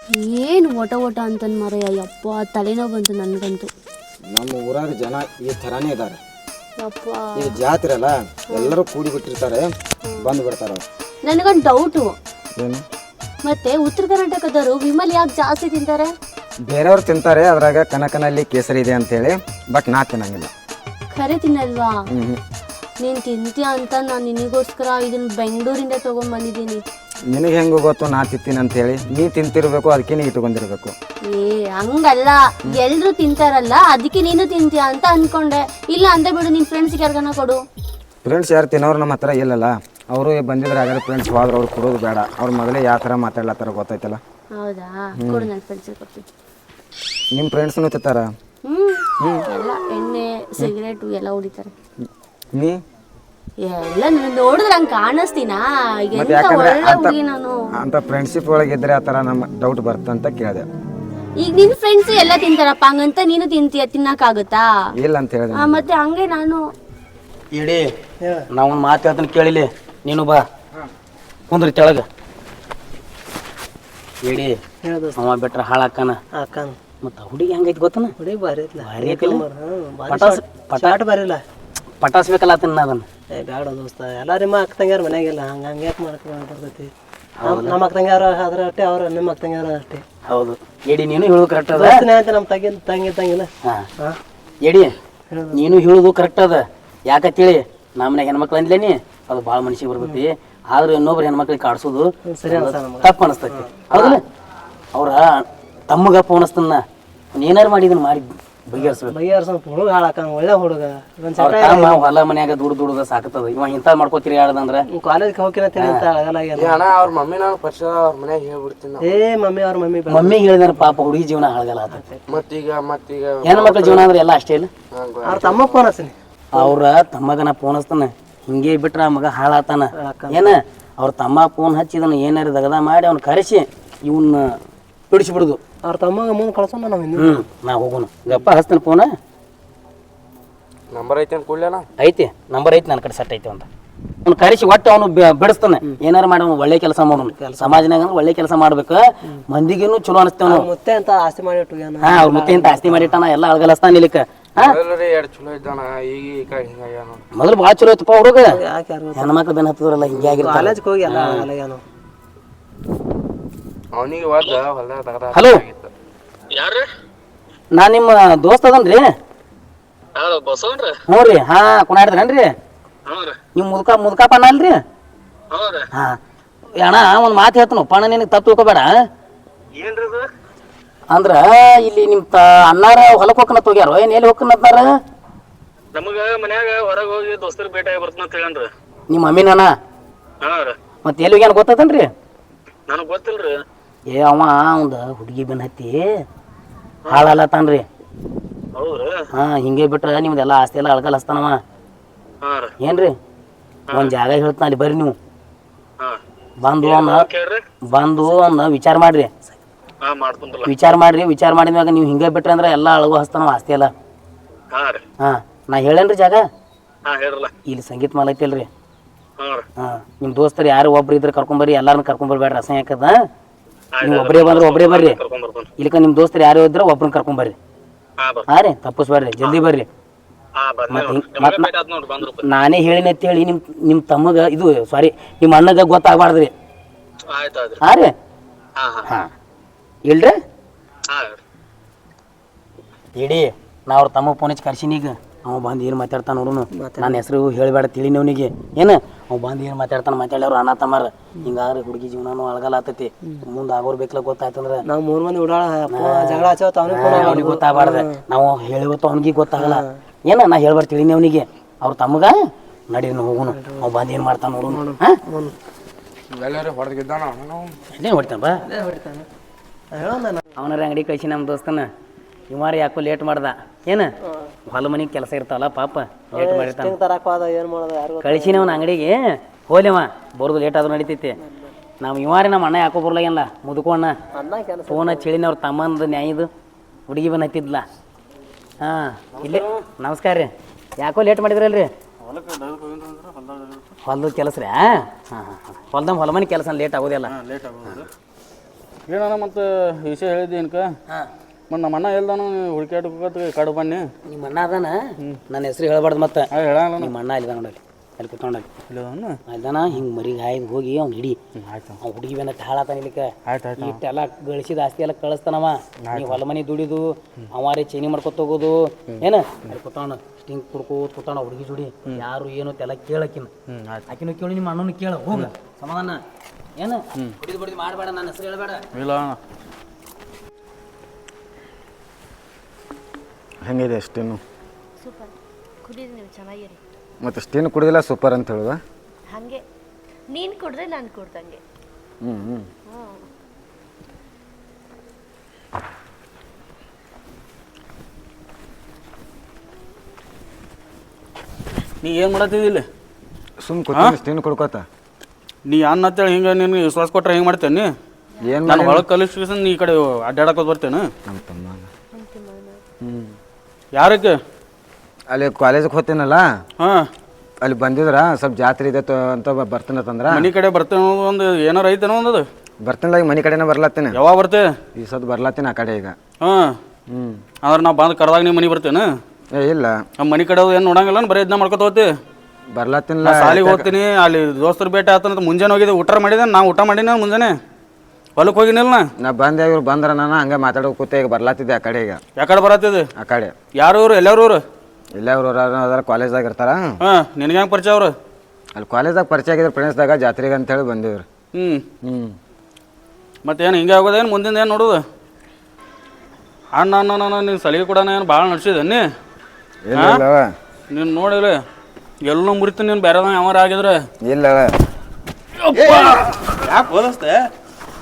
ಏನು ಓಟ ಓಟ ಅಂತಂದು ಮಾರಯ್ಯ ಯಪ್ಪ ತಲೆನೋವು ಬಂತು ನನಗಂತೂ. ನಮ್ಮ ಊರಾಗ ಜನ ಈ ಥರಾನೇ ಇದ್ದಾರೆ. ಯಪ್ಪ ಈ ಜಾತ್ರೆ ಅಲ್ಲ ಎಲ್ಲರೂ ಕೂಡಿ ಬಿಟ್ಟಿರ್ತಾರೆ, ಬಂದು ಬಿಡ್ತಾರೆ. ನನಗೊಂದು ಡೌಟು, ಏನು ಮತ್ತೆ ಉತ್ತರ ಕರ್ನಾಟಕದವರು ವಿಮಲ್ ಯಾಕೆ ಜಾಸ್ತಿ ತಿಂತಾರೆ? ಬೇರೆಯವ್ರು ತಿಂತಾರೆ, ಅದ್ರಾಗ ಕನಕನಲ್ಲಿ ಕೇಸರಿ ಇದೆ ಅಂತೇಳಿ, ಬಟ್ ನಾ ತಿನ್ನಂಗಿಲ್ಲ. ಖರೆ ತಿನ್ನಲ್ವಾ? ನೀನು ತಿಂತೀಯ ಅಂತ ನಾನು ನಿನಗೋಸ್ಕರ ಇದನ್ನ ಬೆಂಗಳೂರಿಂದ ತೊಗೊಂಡ್ಬಂದಿದ್ದೀನಿ. ನಿನಗೆ ಹೆಂಗೆ ಗೊತ್ತು ನಾ ತಿಂತೀನಿ ಅಂತೇಳಿ? ನೀ ತಿಂತಿರ್ಬೇಕು, ಅದಕ್ಕೆ ನೀ ಇಟ್ಕೊಂಡಿರ್ಬೇಕು. ಹಂಗಲ್ಲ, ಎಲ್ರು ತಿಂತಾರಲ್ಲ ಅದಕ್ಕೆ ನೀನು ತಿಂತೀಯ ಅಂತ ಅನ್ಕೊಂಡೆ. ಇಲ್ಲ ಅಂತ ಬಿಡು, ನಿನ್ ಫ್ರೆಂಡ್ಸ್ಗೆ ಯಾರಿಗಾನ ಕೊಡು. ಫ್ರೆಂಡ್ಸ್ ಯಾರು ತಿನ್ನೋರು ನಮ್ಮ ಹತ್ರ ಇಲ್ಲಲ್ಲ, ಅವರು ಬಂದಿದ್ರೆ ಆಗಲ್ಲ. ಫ್ರೆಂಡ್ಸ್ ಹೋದ್ರೆ ಅವ್ರು ಕೊಡೋದು ಬೇಡ, ಅವ್ರು ಮೊದಲೇ ಯಾವ ಥರ ಮಾತಾಡ್ಲತ್ತಾರ ಗೊತ್ತಾಯ್ತಲ್ಲ. ಹೌದಾ, ಕೊಡು, ನನ್ನ ಫ್ರೆಂಡ್ಸ್ಗೆ ಕೊಡ್ತೀನಿ. ನಿಮ್ಮ ಫ್ರೆಂಡ್ಸ್ನು ತಿಂತಾರ? ಎಲ್ಲ ಎಣ್ಣೆ ಸಿಗರೇಟು ಎಲ್ಲ ಹೊಡಿತಾರೆ. ನೀ ಎಲ್ಲ ನೋಡಿದ್ರೆ ನಂಗೆ ಕಾಣಿಸ್ತೀನಾ? ನಾನು ಅಂತ ಫ್ರೆಂಡ್ಶಿಪ್ ಒಳಗೆ ಇದ್ರೆ ಆ ಥರ ನಮ್ಮ ಡೌಟ್ ಬರ್ತಂತ ಕೇಳಿದೆ. ಈಗ ನಿನ್ ಫ್ರೆಂಡ್ಸ್ ಎಲ್ಲ ತಿಂತಾರಪ್ಪ, ಹಂಗಂತ ನೀನು ತಿಂತೀಯ? ತಿನ್ನಕ್ಕಾಗುತ್ತಾ? ಇಲ್ಲ ಅಂತ ಹೇಳಿದೆ. ಮತ್ತೆ ಹಂಗೆ ನಾನು ಇಡೀ ನಾ ಒಂದು ಮಾತು ಹೇಳ್ತೀನಿ ಕೇಳಿಲಿ, ನೀನು ಬಾ ಕುಂದ್ರಿ ತೆಳಗ. ಇಡೀ ಅವ ಬಿಟ್ರೆ ಹಾಳಾಕನ ಮತ್ತು ಹುಡುಗಿ ಹೆಂಗೈತಿ ಗೊತ್ತನ? ಹುಡುಗಿ ಭಾರಿ ಪಟಾಸ್ಬೇಕಲ್ಲ ತಿನ್ನ ಅದನ್ನ. ಬ್ಯಾಡ ದೋಸ್ತ, ಎಲ್ಲ ನಿಮ್ಮ ಅಕ್ಕ ತಂಗ್ಯಾರ ಮನ್ಯಾಗಿಲ್ಲ, ಹಂಗೆ ಯಾಕೆ ಬರ್ತೈತಿ? ನಮ್ಮ ಅಕ್ಕ ತಂಗ್ಯಾರ ಆದ್ರೆ ಅಷ್ಟೇ, ಅವ್ರ ನಿಮ್ಮ ಅಕ್ಕ ತಂಗ್ಯಾರ ಅಷ್ಟೇ. ಹೌದು ಎಡಿ, ನೀನು ಹೇಳೋದು ಕರೆಕ್ಟ್ ಅದ. ಅಂತ ನಮ್ಮ ತಂಗಿಲ್ಲ. ಹಾಂ ಎಡಿ, ನೀನು ಹೇಳೋದು ಕರೆಕ್ಟ್ ಅದ. ಯಾಕಂತೇಳಿ ನಮ್ಮನೆ ಹೆಣ್ಮಕ್ಳು ಅಂದ್ಲೇನಿ ಅದು ಭಾಳ ಮನುಷ್ಯ ಬರ್ತೈತಿ. ಆದ್ರೆ ಇನ್ನೊಬ್ರು ಹೆಣ್ಮಕ್ಳಿಗೆ ಕಾಡ್ಸೋದು ತಪ್ಪು ಅನಿಸ್ತೈತಿ, ಹೌದಲ್ಲ? ಅವ್ರ ತಮ್ಮಗ ಫೋನ್ ಹಚ್ತಾನ, ಏನಾರು ಮಾಡಿದನ್ ಮಾಡಿ ಬಗೆಹರಿಸ್ಬೇಕು. ಹುಡುಗ ಹಾಳಾಕ ಒಳ್ಳೆ ಹುಡುಗ, ಹೊಲ ಮನ್ಯಾಗ ದುಡ್ದ ಸಾಕತ್ತದ. ಇವ ಇಂಥ ಮಾಡ್ಕೋತೀರಿ ಹೇಳ್ದಂದ್ರ ಕಾಲೇಜ್ಗೆ ಹೋಗಿನ ತಿಳಿತ ಅವ್ರ ಮಮ್ಮಿ ನಾನು ಪರಿಚಯ ಅವ್ರ ಮನ್ಯಾಗ ಹೇಳ್ಬಿಡ್ತೀನಿ. ಮಮ್ಮಿ ಅವ್ರ ಮಮ್ಮಿ ಹೇಳಿದಾರ ಪಾಪ ಹುಡುಗಿ ಜೀವನ ಹಾಳಗಲ್ಲ ಆತೈತಿ. ಮತ್ತೀಗ ಹೆಣ್ಮಕ್ಳ ಜೀವನ ಅಂದ್ರೆ ಎಲ್ಲ ಅಷ್ಟೇ ಇಲ್ಲ. ಅವ್ರ ತಮ್ಮ ಫೋನ್ ಹಚ್ತೀನಿ, ಅವ್ರ ತಮ್ಮಗ ನಾ ಫೋನ್ ಹಚ್ತಾನ. ಹಿಂಗೆ ಬಿಟ್ರ ಮಗ ಹಾಳಾತಾನ ಏನ? ಅವ್ರ ತಮ್ಮ ಫೋನ್ ಹಚ್ಚಿದನ ಏನಾರ ದಗದ ಮಾಡಿ ಅವ್ನ ಕರೆಸಿ ಇವನ್ನ ಬಿಡಿಸ್ಬಿಡುದು. ಅವ್ರ ತಮ್ಮಗ ಮುಂದೆ ಕಳ್ಸೋಣ ನಾವು. ನಾ ಹೋಗೋಣ ಗಪ್ಪ ಹಚ್ತಾನ ಫೋನ. ನಂಬರ್ ಐತೆ ಅಂತ ಕೊಡ್ಲೇನ? ಐತಿ, ನಂಬರ್ ಐತಿ, ನನ್ನ ಕಡೆ ಸೆಟ್ ಐತಿ ಅಂತ. ಅವ್ನು ಕರೆಸಿ ಒಟ್ಟು ಅವನು ಬಿಡಿಸ್ತಾನೆ. ಏನಾರು ಮಾಡಿ ಅವ್ನು ಒಳ್ಳೆ ಕೆಲಸ ಮಾಡೋನು. ಸಮಾಜನಾಗ ಒಳ್ಳೆ ಕೆಲಸ ಮಾಡ್ಬೇಕು, ಮಂದಿಗೇನು ಚಲೋ ಅನಿಸ್ತೇವ. ಮುತ್ತೆ ಅಂತ ಆಸ್ತಿ ಮಾಡಿಟ್ಟು ಅವ್ರ ಮುತ್ತೆ ಅಂತ ಆಸ್ತಿ ಮಾಡಿಟ್ಟಾನ, ಎಲ್ಲ ಅಳಗಲಸ್ತಾನ ಇಲ್ಲಿಕ. ಎರಡು ಚಲೋ ಇದ್ದಾನ, ಈಗ ಮೊದಲು ಭಾಳ ಚಲೋ ಐತಪ್ಪ ಹುಡುಗ. ಹೆಣ್ಮಕ್ಳು ಬೆನ್ ಹತ್ತದ್ರಲ್ಲ ಹಿಂಗೆ ಆಗಿರ್ತಾರ. ಕಾಲೇಜ್ಗೆ ಹೋಗಿ ಎಲ್ಲ ಅವನಿಗೆ ಹಲೋ, ಯಾರು? ನಾ ನಿಮ್ಮ ದೋಸ್ತ ಅದನ್ರಿ. ಹ್ಞೂ ರೀ. ಹಾ ಕುಣಾಡಿದ್ರೇನ್ರಿ ನೀವು? ಮುದ್ಕಪ್ಪಣ್ಣ ಅಲ್ರಿ? ಹಾ ಅಣ್ಣ, ಒಂದು ಮಾತು ಹೇಳ್ತಾನು ಪಣ್ಣ, ನಿನಗೆ ತಪ್ಪು ತಿಳ್ಕೊಬೇಡ. ಅಂದ್ರ ಇಲ್ಲಿ ನಿಮ್ ಅಣ್ಣಾರ ಹೊಲಕ್ ಹೋಗ್ಕನತ್ ಹೋಗ್ಯಾರ, ಏನ್ ಎಲ್ಲಿ ಹೋಗ್ಕನತ್ತಾರ? ನಮಗ ಮನ್ಯಾಗ ಹೊರಗೆ ಹೋಗಿ ದೋಸ್ತರ ಭೇಟಿ ಆಗಿ ಬರ್ತಾನ ಅಂತ ಹೇಳ್ರಿ. ನಿಮ್ಮ ಮಮ್ಮಿನ? ಮತ್ತೆ ಎಲ್ಲಿ ಹೋಗ್ಯಾನ ಗೊತ್ತತನ್ರಿ? ನನಗ್ ಗೊತ್ತಿಲ್ರಿ. ಅವ ಅವಂದ ಹುಡುಗಿ ಬೆನ್ ಹತ್ತಿ ಹಾಳಲ್ಲತಾನ್ರಿ. ಹೌದ್ರಿ? ಹಾ, ಹಿಂಗೆ ಬಿಟ್ರ ನಿಮ್ದೆಲ್ಲ ಆಸ್ತಿ ಎಲ್ಲ ಅಳ್ಕಲ್ ಹಸ್ತಾನವ. ಏನ್ರಿ? ಒಂದ್ ಜಾಗ ಹೇಳ್ತಾನ, ಅಲ್ಲಿ ಬರ್ರಿ ನೀವು. ಬಂದು ಅವನ್ನ ವಿಚಾರ ಮಾಡ್ರಿ. ವಿಚಾರ ಮಾಡಿದ್ಮ್ಯಾಗ ನೀವು ಹಿಂಗೆ ಬಿಟ್ರಿ ಅಂದ್ರ ಎಲ್ಲಾ ಅಳಗು ಹಸ್ತಾನವ ಆಸ್ತಿ ಎಲ್ಲ. ಹಾ, ನಾ ಹೇಳೇನ್ರಿ ಜಾಗ? ಇಲ್ಲಿ ಸಂಗೀತ ಮಾಲ್ ಐತಿಲ್ರಿ? ಹಾ, ನಿಮ್ ದೋಸ್ತರು ಯಾರು ಒಬ್ರು ಇದ್ರೆ ಕರ್ಕೊಂಬರ್ರಿ, ಎಲ್ಲಾರನ್ನ ಕರ್ಕೊಂಬರ್ಬೇಡ್ರಿ, ರಸ ಯಾಕದ. ನೀವು ಒಬ್ಬರೇ ಬಂದ್ರೆ ಒಬ್ಬರೇ ಬರ್ರಿ. ಇಲ್ಲಿಕ ನಿಮ್ ದೋಸ್ತರು ಯಾರು ಇದ್ರೆ ಒಬ್ರನ್ನ ಕರ್ಕೊಂಬರ್ರಿ. ಹಾ ರೀ, ತಪ್ಪಿಸ್ಬೇಡ್ರಿ, ಜಲ್ದಿ ಬರ್ರಿ. ನಾನೇ ಹೇಳಿನಂತ ಹೇಳಿ ನಿಮ್ ತಮ್ಮಗ ಇದು ಸಾರಿ ನಿಮ್ ಅಣ್ಣಗ ಗೊತ್ತಾಗಬಾರ್ದ್ರಿ. ಹಾ ರೀ. ಹಾ ಇಲ್ರಿ? ಇಡೀ ನಾ ಅವ್ರ ತಮ್ಮ ಫೋನ್ ಹಚ್ಚಿ ಕರ್ಸಿನಿ. ಈಗ ಅವ ಬಂದು ಏನು ಮಾತಾಡ್ತಾನ ನೋಡುನು. ನನ್ನ ಹೆಸರು ಹೇಳಬೇಡ ತಿಳಿನಿ ಅವನಿಗೆ. ಏನು ಅವ್ ಬಂದು ಏನು ಮಾತಾಡ್ಯಾರ ಅಣ್ಣ ತಮ್ಮಾರ. ಹಿಂಗಾದ್ರೆ ಹುಡುಗಿ ಜೀವನೂ ಅಳಗಲ್ಲ ಆತೈತಿ. ಮುಂದೆ ಆಗೋರ್ ಬೇಕಲ್ಲ ಗೊತ್ತಾಯ್ತಂದ್ರೆ ನಾವು 3 ಮಂದಿ ಉಡಾಳ ಜಗಳ ಹಚ್ಚೋತ ಅವ್ನಿಗೆ ಗೊತ್ತಾಗಬಾರ್ದ. ನಾವು ಹೇಳಿವತ್ತು ಅವ್ನಿಗೆ ಗೊತ್ತಾಗಲ್ಲ. ಏನ ನಾ ಹೇಳ್ಬಾರ್ದು ತಿಳಿನಿ ಅವನಿಗೆ. ಅವ್ರ ತಮ್ಮಗ ನಡಿ ಹೋಗುನು. ಅವ್ ಬಂದು ಏನು ಮಾಡ್ತಾನ ನೋಡುನು. ಎಲ್ಲೇ ಹೊಡಿತಾನ ಬಾ. ಅವನಾರ ಅಂಗಡಿ ಕಳಿಸಿ ನಮ್ಮ ದೋಸ್ತನ. ಇವಾರ ಯಾಕೋ ಲೇಟ್ ಮಾಡ್ದ. ಏನು ಹೊಲ ಮನಿಗೆ ಕೆಲಸ ಇರ್ತಾವಲ್ಲ ಪಾಪ, ಲೇಟ್ ಮಾಡಿರ್ತಾನ. ಕಳಿಸಿನ ಅವನ ಅಂಗಡಿಗೆ ಹೋಲಿವ. ಬರೋದು ಲೇಟ್ ಆದ್ರೂ ನಡಿತೈತಿ. ನಾವು ಇವಾರಿ ನಮ್ಮ ಅಣ್ಣ ಯಾಕೋ ಬರ್ಲಾಗಲ್ಲ. ಮುದುಕೋಣ್ಣ ಫೋನ್ ಹಚ್ಚಿಳಿನ ಅವ್ರ ತಮ್ಮಂದು ನ್ಯಾಯದು ಹುಡುಗಿ ಬಂದು ಹತ್ತಿದ್ಲ. ಹಾಂ ಇಲ್ಲೇ ನಮಸ್ಕಾರ ರೀ. ಯಾಕೋ ಲೇಟ್ ಮಾಡಿದ್ರಲ್ರಿ? ಹೊಲದ ಕೆಲಸ ರೀ? ಹಾಂ ಹಾಂ ಹಾಂ, ಹೊಲ ಮನೆ ಕೆಲಸ ಲೇಟ್ ಆಗೋದಿಲ್ಲ. ಏನಣ್ಣ ಮತ್ತು ವಿಷಯ ಹೇಳಿದ್ದೆ ಏನಕ ಹಾಂ ಮತ್ತು ನಮ್ಮ ಅಣ್ಣ ಹೇಳ್ದಾನು ಹುಡುಕಾಟ ಕಡು ಬನ್ನಿ ನಿಮ್ಮ ಅಣ್ಣ ಅದಾನ ನನ್ನ ಹೆಸ್ರು ಹೇಳ್ಬಾರ್ದು ಮತ್ತೆ ಹೇಳಲ್ಲ ನಿಮ್ಮ ಅಣ್ಣ ಅಲ್ಲಿ ನೋಡಲ್ಲಿ ಅಲ್ಲಿ ಕುತ್ಕೊಂಡಲ್ಲಿ ಇಲ್ಲದನ್ನ ಅಲ್ದಾನ ಹಿಂಗೆ ಮರಿಗೆ ಹಾಯ್ದು ಹೋಗಿ ಅವ್ನು ಹಿಡಿ ಆಯ್ತು ಅವ್ನು ಹುಡುಗಿ ಬೇನ ಹಾಳಾತಾನ ಇಲ್ಲಿಕ್ಕೆ ಆಯ್ತು ಆಯ್ತು ಇಷ್ಟೆಲ್ಲ ಗಳಿಸಿದ ಆಸ್ತಿ ಎಲ್ಲ ಕಳಿಸ್ತಾನವ ನೀವು ಹೊಲ ಮನೆ ದುಡಿದು ಅವಾರೇ ಚೇನಿ ಮಾಡ್ಕೊತ ಹೋಗೋದು ಏನು ಅಲ್ಲಿ ಕುತ್ಕೊಂಡ ಸ್ಟಿಂಗ್ ಕುಡ್ಕೋತ ಕುತ್ಕೊಂಡ ಹುಡುಗಿ ಜೋಡಿ ಯಾರು ಏನು ತೆಲ್ಲ ಕೇಳಕ್ಕಿನ ಆಕಿನೂ ಕೇಳಿ ನಿಮ್ಮ ಅಣ್ಣನೂ ಕೇಳ ಹೋಗ ಸಮಾಧಾನ ಏನು ಹೊಡಿದು ಬಡಿದು ಮಾಡಬೇಡ ನನ್ನ ಹೆಸರು ಹೇಳ್ಬೇಡ ಇಲ್ಲ ಹೆಂಗಿದೆ ಸ್ಟೀನು ಸೂಪರ್ ಕುಡಿದ್ರಿ ನೀವು ಚೆನ್ನಾಗಿರಿ ಮತ್ತು ಸ್ಟೀನು ಕುಡಿದಿಲ್ಲ ಸೂಪರ್ ಅಂತ ಹೇಳುವ ಹಾಗೆ ನೀನು ಕುಡ್ದೆ ನಾನು ಕುಡ್ದಂಗೆ ಹ್ಞೂ ಹ್ಞೂ ನೀ ಏನು ಮಾಡತ್ತಿದ್ದಿಲ್ಲ ಕೂತ್ಕೊಂಡು ಸ್ಟೀನು ಕುಡ್ಕೋತ ನೀ ಅನ್ನ ಅಂತೇಳಿ ಹಿಂಗೆ ನಿನ್ಗೆ ವಿಶ್ವಾಸ ಕೊಟ್ರೆ ಹೆಂಗೆ ಮಾಡ್ತೇನೆ ಏನು ನಾನು ಒಳಗೆ ಕಲಿಸ್ಟೇಷನ್ ನೀ ಈ ಕಡೆ ಅಡ್ಡಾಡಕೋದು ಬರ್ತೇನೆ ನಮ್ಮ ತಮ್ಮ ಹ್ಞೂ ಯಾರಕ್ಕೆ ಅಲ್ಲಿ ಕಾಲೇಜಿಗೆ ಹೋಗ್ತೀನಲ್ಲ ಹಾಂ ಅಲ್ಲಿ ಬಂದಿದ್ರ ಸ್ವಲ್ಪ ಜಾತ್ರೆ ಇದೆ ಅಂತ ಬರ್ತೀನಂತಂದ್ರ ಮನೆ ಕಡೆ ಬರ್ತೇನೆ ಒಂದು ಏನಾರು ಐತೇನೋ ಒಂದದು ಬರ್ತೀನಿಲ್ಲ ಈಗ ಮನೆ ಕಡೆನೇ ಬರ್ಲತ್ತೀನಿ ಯಾವಾಗ ಬರ್ತೆ ಈ ಸದ್ ಬರ್ಲತ್ತೀನಿ ಆ ಕಡೆ ಈಗ ಹಾಂ ಹ್ಞೂ ಅಂದ್ರೆ ನಾ ಬಂದು ಕರೆದಾಗ ನಿಮ್ಮ ಮನೆ ಬರ್ತೇನೆ ಏ ಇಲ್ಲ ನಮ್ಮ ಮನೆ ಕಡೆ ಏನು ನೋಡಂಗಿಲ್ಲ ಬರೀ ಇದನ್ನ ಮಾಡ್ಕೊತ ಹೋಗ್ತಿ ಬರ್ಲತ್ತಿನಿಲ್ಲ ನಾ ಸಾಲಿಗೆ ಹೋಗ್ತೀನಿ ಅಲ್ಲಿ ದೋಸ್ತರ ಭೇಟಿ ಆತಂತ ಮುಂಜಾನೆ ಹೋಗಿದ್ದೆ ಊಟ ಮಾಡಿದೆ ನಾ ಊಟ ಮಾಡೀನಿ ಮುಂಜಾನೆ ಹೊಲಕ್ಕೆ ಹೋಗಿನಿಲ್ಲ ನಾ ಬಂದೆ ಇವ್ರು ಬಂದ್ರ ನಾನು ಹಂಗೆ ಮಾತಾಡೋ ಕೂತೆ ಈಗ ಬರ್ಲತ್ತಿದ್ದೆ ಆ ಕಡೆ ಈಗ ಯಾಕಡೆ ಬರತ್ತಿದೆ ಆ ಕಡೆ ಯಾರು ಇವ್ರು ಎಲ್ಲಾರು ಇವ್ರು ಇಲ್ಲ ಇವ್ರು ಅದಾರ ಕಾಲೇಜ್ದಾಗ ಇರ್ತಾರ ಹಾಂ ನಿನಗೆ ಹೆಂಗೆ ಪರಿಚಯ ಅವರು ಅಲ್ಲಿ ಕಾಲೇಜ್ದಾಗ ಪರಿಚಯ ಆಗಿದ್ರು ಫ್ರೆಂಡ್ಸ್ದಾಗ ಜಾತ್ರೆಗೆ ಅಂತೇಳಿ ಬಂದಿವ್ರು ಹ್ಞೂ ಹ್ಞೂ ಮತ್ತೇನು ಹಿಂಗೆ ಆಗೋದೇನು ಮುಂದಿನ ಏನು ನೋಡೋದು ಅಣ್ಣ ಅಣ್ಣ ನೀನು ಸಲಿಗೆ ಕೂಡ ಏನು ಭಾಳ ನಡ್ಸಿದೆ ನೀ ಇಲ್ಲ ನೀನು ನೋಡಿಲ್ಲ ಎಲ್ಲೂ ಮುರಿತು ನೀನು ಬೇರೆ ಯಾವಾರ ಆಗಿದ್ರೆ ಇಲ್ಲ ಯಾಕೆ ಹೋದಸ್ತೆ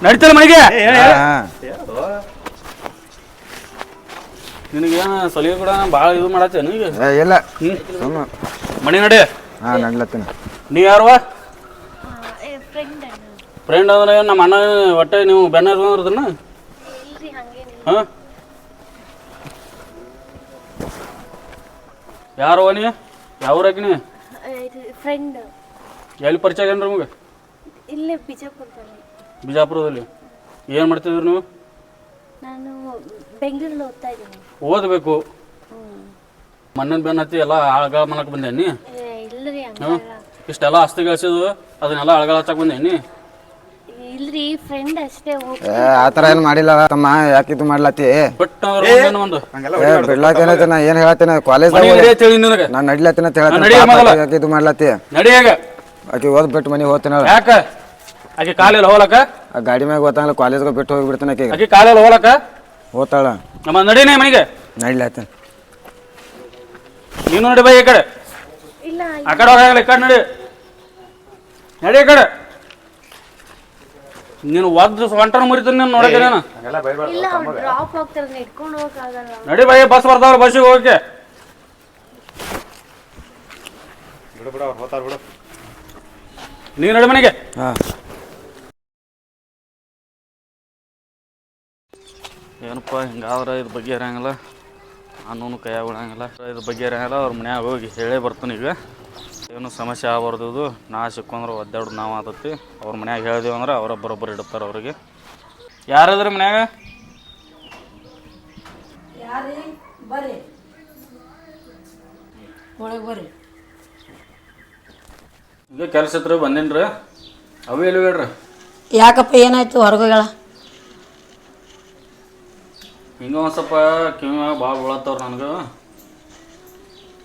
ನಡೀತಲ್ಲ ಮನೆಗೆ ನಿನಗೇನು ಸಲಿಗೆ ಕೂಡ ಭಾಳ ಇದು ಮಾಡತ್ತೇನು ಈಗ ಇಲ್ಲ ಹ್ಞೂ ಮನೆ ನಡಿ ಹಾಂ ನಡ್ಲತ್ತೀನಿ ನೀ ಯಾರವ ಫ್ರೆಂಡ್ ಫ್ರೆಂಡ್ ಅಂದ್ರೆ ನಮ್ಮ ಅಣ್ಣ ಹೊಟ್ಟೆ ನೀವು ಬೆನ್ನ ಇರ್ದನ್ನ ಇಲ್ರಿ ಹಾಗೆ ಹಾಂ ಯಾರವ ನೀ ಯಾವ್ರಾಕಿನಿ ಫ್ರೆಂಡ್ ಎಲ್ಲಿ ಪರಿಚಯ ಆಗ್ಯಾನ ನಮಗೆ ಇಲ್ಲೇ ಬಿಜಾಪುರದಲ್ಲಿ ಬಿಜಾಪುರದಲ್ಲಿ ಏನು ಮಾಡ್ತಿದ್ರಿ ನೀವು ನಾನು ಬೆಂಗಳೂರಲ್ಲಿ ಓದ್ತಾ ಇದ್ದೀನಿ ಓದಬೇಕು ಮಣ್ಣನ ಬೆನ್ನ ಹತ್ತಿ ಎಲ್ಲ ಆಳ್ಗಳ ಮನಕ್ಕೆ ಬಂದೇನಿ ಇಲ್ರಿ ಹಾಂ ಇಷ್ಟೆಲ್ಲ ಆಸ್ತಿ ಗಳಿಸಿದ್ವು ಅದನ್ನೆಲ್ಲ ಆಳ್ಗಳ ಹಚ್ಚಕ್ಕೆ ಬಂದೇನಿ ಇಲ್ರಿ ಫ್ರೆಂಡ್ ಅಷ್ಟೇ ಆ ಥರ ಏನು ಮಾಡಿಲ್ಲ ತಮ್ಮ ಯಾಕೆ ಇದು ಮಾಡ್ಲತ್ತಿ ಬಟ್ ಒಂದು ಬಿಡ್ಲಾತೇನೈತೆ ನಾ ಏನು ಹೇಳತ್ತೇನೆ ಕಾಲೇಜ್ದಾಗ ನಿನಗೆ ನಾನು ನಡ್ಲತ್ತೀನಿ ಅಂತ ನಡಿ ಮಗಲ. ಹೇಳತ್ತೀನಿ ಯಾಕೆ ಇದು ಮಾಡ್ಲತ್ತಿ ನಡಿಯಾಗ ಆಕೆ ಓದ್ ಬಿಟ್ಟು ಮನೆಗೆ ಹೋಗ್ತೀನಿ ಯಾಕ ಆಕೆ ಕಾಲಿಲ್ಲ ಹೋಲಕ ಆ ಗಾಡಿ ಮ್ಯಾಗ ಹೋತಾನಲ್ಲ ಕಾಲೇಜ್ಗೆ ಬಿಟ್ಟು ಹೋಗಿಬಿಡ್ತೀನಿ ಆಕೆಗೆ ಆಕೆ ಕಾಲಿಲ್ಲ ಹೋಲಕ ಹೋತಾಳ ನಮ್ಮ ನಡೀನಿ ಮನೆಗೆ ನಡ್ಲತ್ತೀನಿ ನೀನು ನಡಿ ಬೈ ಈ ಕಡೆ ಇಲ್ಲ ಆ ಕಡೆ ಹೋಗಲ್ಲ ಈ ಕಡೆ ನಡಿ ನಡಿ ಈ ಕಡೆ ನೀನು ಒದ್ದು ಸೊಂಟನ ಮುರಿತೀನಿ ನೀನು ನೋಡಕ್ಕೆ ನಾನು ಇಲ್ಲ ಅವ್ರು ಡ್ರಾಪ್ ಹೋಗ್ತಾರೆ ಇಟ್ಕೊಂಡು ಹೋಗಕ್ಕಾಗಲ್ಲ ನಡಿ ಬೈ ಬಸ್ ಬರ್ತಾವ್ರ ಬಸ್ಸಿಗೆ ಹೋಗಕ್ಕೆ ನೀನು ನಡಿ ಮನೆಗೆ ಹಾಂ ಏನಪ್ಪ ಹಿಂಗಾದ್ರೆ ಇದ್ರ ಬಗ್ಗೆ ಇರಂಗಿಲ್ಲ ಅನ್ನೂ ಕೈಯಾಗ ಬಿಡಂಗಿಲ್ಲ ಇದ್ರ ಬಗ್ಗೆ ಇರಂಗಿಲ್ಲ ಅವ್ರ ಮನ್ಯಾಗ ಹೋಗಿ ಹೇಳೇ ಬರ್ತಾನೆ ಈಗ ಏನು ಸಮಸ್ಯೆ ಆಗಬಾರ್ದು ಇದು ನಾ ಸಿಕ್ಕೊಂಡ್ರೆ ಒದ್ದಾಡೋದು ನಾವು ಆತತಿ ಅವ್ರ ಮನ್ಯಾಗ ಹೇಳಿದೀವಿ ಅಂದ್ರೆ ಅವರ ಬರೋಬ್ಬರಿ ಇಡ್ತಾರೆ ಅವ್ರಿಗೆ ಯಾರದ್ರಿ ಮನ್ಯಾಗ ಬರ್ರಿ ಒಳಗೆ ಬರ್ರಿ ಈಗ ಕೆಲಸ ಇತ್ತು ಬಂದೇನ್ರಿ ಅವು ಎಲ್ಲಿ ಹೇಳ್ರಿ ಯಾಕಪ್ಪ ಏನಾಯ್ತು ಹೊರಗೋಗಳ ಹಿಂಗೆ ಒಂದು ಸ್ವಲ್ಪ ಕಿವಿಯಾಗ ಭಾಳ ಬೀಳತ್ತವ್ರು ನನಗೆ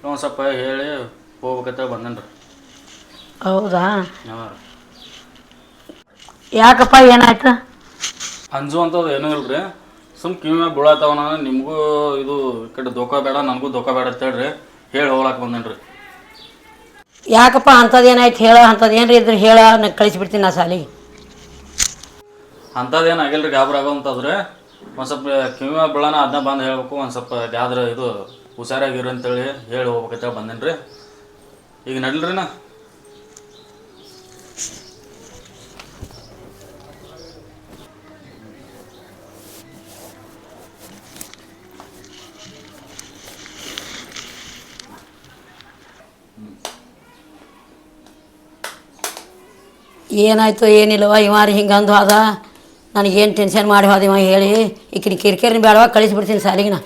ಒಂದು ಸ್ವಲ್ಪ ಹೇಳಿ ಹೋಗ್ಬೇಕಂತ ಬಂದೇನ್ರಿ ಹೌದಾ ಹಾಂ ಯಾಕಪ್ಪ ಏನಾಯ್ತು ಅಂಜುವಂಥದ್ದು ಏನೂ ಇಲ್ರಿ ಸುಮ್ ಕಿವಿಯಾಗ ಬೀಳತ್ತವನ ನಿಮಗೂ ಇದು ಈ ಕಡೆ ದೋಖ ಬೇಡ ನನಗೂ ದೋಖ ಬೇಡ ಅಂತ ಹೇಳ್ರಿ ಹೇಳಿ ಹೋಗ್ಲಾಕ ಬಂದೇನ್ರಿ ಯಾಕಪ್ಪ ಅಂಥದ್ದು ಏನಾಯ್ತು ಹೇಳ ಅಂಥದ್ದು ಏನ್ರಿ ಇದ್ರೆ ಹೇಳ ನಾ ಕಳಿಸ್ಬಿಡ್ತೀನಿ ನಾ ಸಾಲಿಗೆ ಅಂಥದ್ದೇನು ಆಗಿಲ್ರಿ ಗಾಬರಿ ಆಗೋಂಥದ್ರಿ ಒಂದು ಸ್ವಲ್ಪ ಕಿವಿಯಾಗ ಬೀಳೋಣ ಅದನ್ನ ಬಂದು ಹೇಳ್ಬೇಕು ಒಂದು ಸ್ವಲ್ಪ ಯಾವ್ದ್ರ ಇದು ಹುಷಾರಾಗಿರಿ ಅಂತೇಳಿ ಹೇಳಿ ಹೋಗ್ಬೇಕಂತೇಳಿ ಬಂದೇನ್ರಿ ಈಗ ನಡಿಲ್ರಿ ನಾ ಏನಾಯ್ತು ಏನಿಲ್ಲವ ಇವಾರಿ ಹಿಂಗಂದು ಅದ ನನಗೇನು ಟೆನ್ಷನ್ ಮಾಡಿ ಹೋದಿವ ಹೇಳಿ ಈಕಿನ ಕಿರಿಕಿರಿನ ಬೇಡವಾ ಕಳಿಸ್ಬಿಡ್ತೀನಿ ಸಾಲಿಗೆ ನಾ